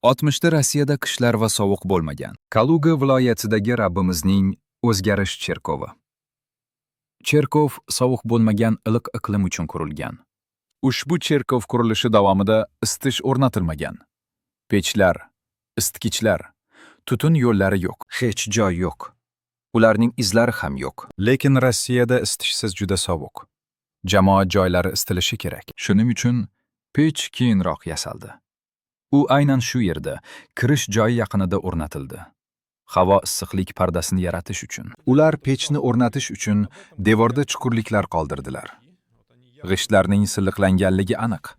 60da Rossiyada qishlar va sovuq bo'lmagan. Kaluga viloyatidagi Rabbimizning o'zgarish cherkovi. Cherkov sovuq bo'lmagan iliq iqlim uchun qurilgan. Ushbu cherkov qurilishi davomida isitish o'rnatilmagan. Pechlar, isitgichlar, tutun yo'llari yo'q, hech joy yo'q. Ularning izlari ham yo'q. Lekin Rossiyada isitishsiz juda sovuq. Jamoat joylari isitilishi kerak. Shuning uchun pech keyinroq yasaldi. U aynan shu yerda, kirish joyi yaqinida o'rnatildi. Havo issiqlik pardasini yaratish uchun. Ular pechni o'rnatish uchun devorda chuqurliklar qoldirdilar. G'ishtlarning silliqlanganligi aniq.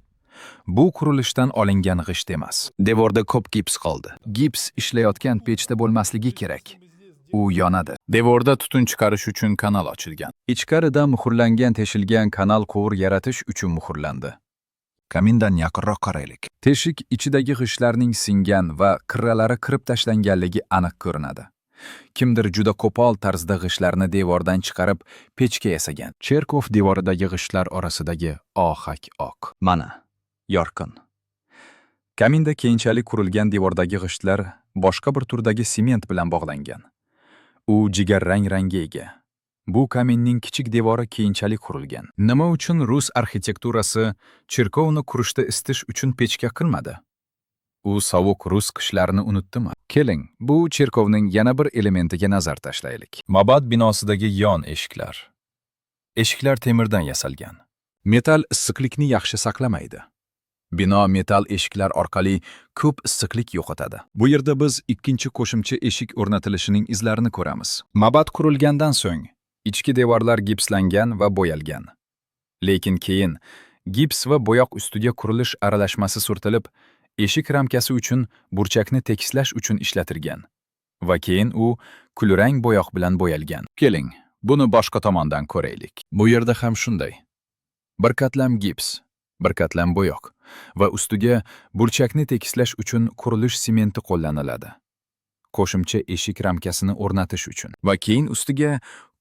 Bu qurilishdan olingan g'isht emas. Devorda ko'p gips qoldi. Gips ishlayotgan pechda bo'lmasligi kerak. U yonadi. Devorda tutun chiqarish uchun kanal ochilgan. Ichkarida muhrlangan teshilgan kanal quvur yaratish uchun muhrlandi. Kamindan yaqinroq qaraylik. Teshik ichidagi g'ishtlarning singan va qirralari qirib tashlanganligi aniq ko'rinadi. Kimdir juda qo'pol tarzda g'ishtlarni devordan chiqarib, pechga yasagan. Cherkov devoridagi g'ishtlar orasidagi ohak oq. Mana, yorqin. Kaminda keyinchalik qurilgan devordagi g'ishtlar boshqa bir turdagi sement bilan bog'langan. U jigarrang rangga ega. Bu kaminning kichik devori keyinchalik qurilgan. Nima uchun rus arxitekturasi cherkovni qurishda isitish uchun pechka qilmadi? U sovuq rus qishlarini unutdimi? Keling, bu cherkovning yana bir elementiga nazar tashlaylik. Mabad binosidagi yon eshiklar. Eshiklar temirdan yasalgan. Metal issiqlikni yaxshi saqlamaydi. Bino metal eshiklar orqali ko'p issiqlik yo'qotadi. Bu yerda biz ikkinchi qo'shimcha eshik o'rnatilishining izlarini ko'ramiz. Mabad qurilgandan so'ng ichki devorlar gipslangan va bo'yalgan. Lekin keyin gips va bo'yoq ustiga qurilish aralashmasi surtilib, eshik ramkasi uchun burchakni tekislash uchun ishlatilgan. Va keyin u kulrang bo'yoq bilan bo'yalgan. Keling, buni boshqa tomondan ko'raylik. Bu yerda ham shunday. Bir qatlam gips, bir qatlam bo'yoq va ustiga burchakni tekislash uchun qurilish sementi qo'llaniladi. Qo'shimcha eshik ramkasini o'rnatish uchun va keyin ustiga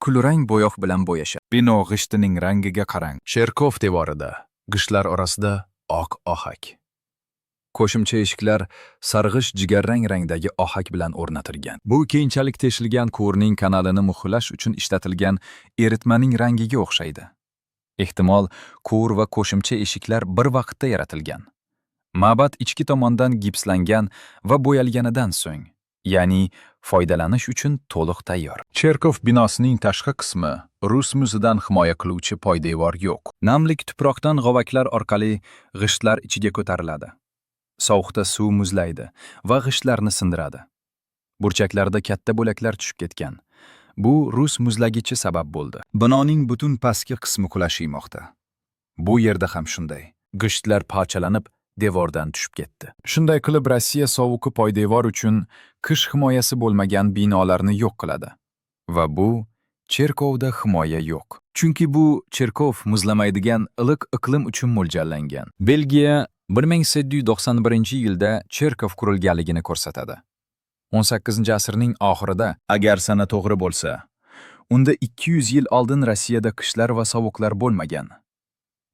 kulrang bo'yoq bilan bo'yashadi. Bino g'ishtining rangiga qarang. Cherkov devorida g'ishtlar orasida oq ohak. Qo'shimcha eshiklar sarg'ish jigarrang rangdagi ohak bilan o'rnatilgan. Bu keyinchalik teshilgan quvurning kanalini muhrlash uchun ishlatilgan eritmaning rangiga o'xshaydi. Ehtimol quvur va qo'shimcha eshiklar bir vaqtda yaratilgan. Mabad ichki tomondan gipslangan va bo'yalganidan so'ng, ya'ni foydalanish uchun to'liq tayyor. Cherkov binosining tashqi qismi rus muzidan himoya qiluvchi poydevor yo'q. Namlik tuproqdan g'ovaklar orqali g'ishtlar ichiga ko'tariladi. Sovuqda suv muzlaydi va g'ishtlarni sindiradi. Burchaklarda katta bo'laklar tushib ketgan. Bu rus muzlagichi sabab bo'ldi. Binoning butun pastki qismi qulashimoqda. Bu yerda ham shunday. G'ishtlar parchalanib, devordan tushib ketdi. Shunday qilib Rossiya sovuqi poydevor uchun qish himoyasi bo'lmagan binolarni yo'q qiladi. Va bu cherkovda himoya yo'q. Chunki bu cherkov muzlamaydigan iliq iqlim uchun mo'ljallangan. Belgiya 1791-yilda cherkov qurilganligini ko'rsatadi. 18-asrning oxirida, agar sana to'g'ri bo'lsa, unda 200 yil oldin Rossiyada qishlar va sovuqlar bo'lmagan.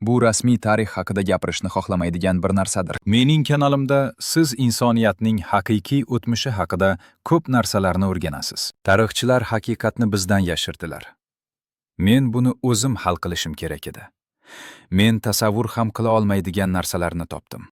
Bu rasmiy tarix haqida gapirishni xohlamaydigan bir narsadir. Mening kanalimda siz insoniyatning haqiqiy o'tmishi haqida ko'p narsalarni o'rganasiz. Tarixchilar haqiqatni bizdan yashirdilar. Men buni o'zim hal qilishim kerak edi. Men tasavvur ham qila olmaydigan narsalarni topdim.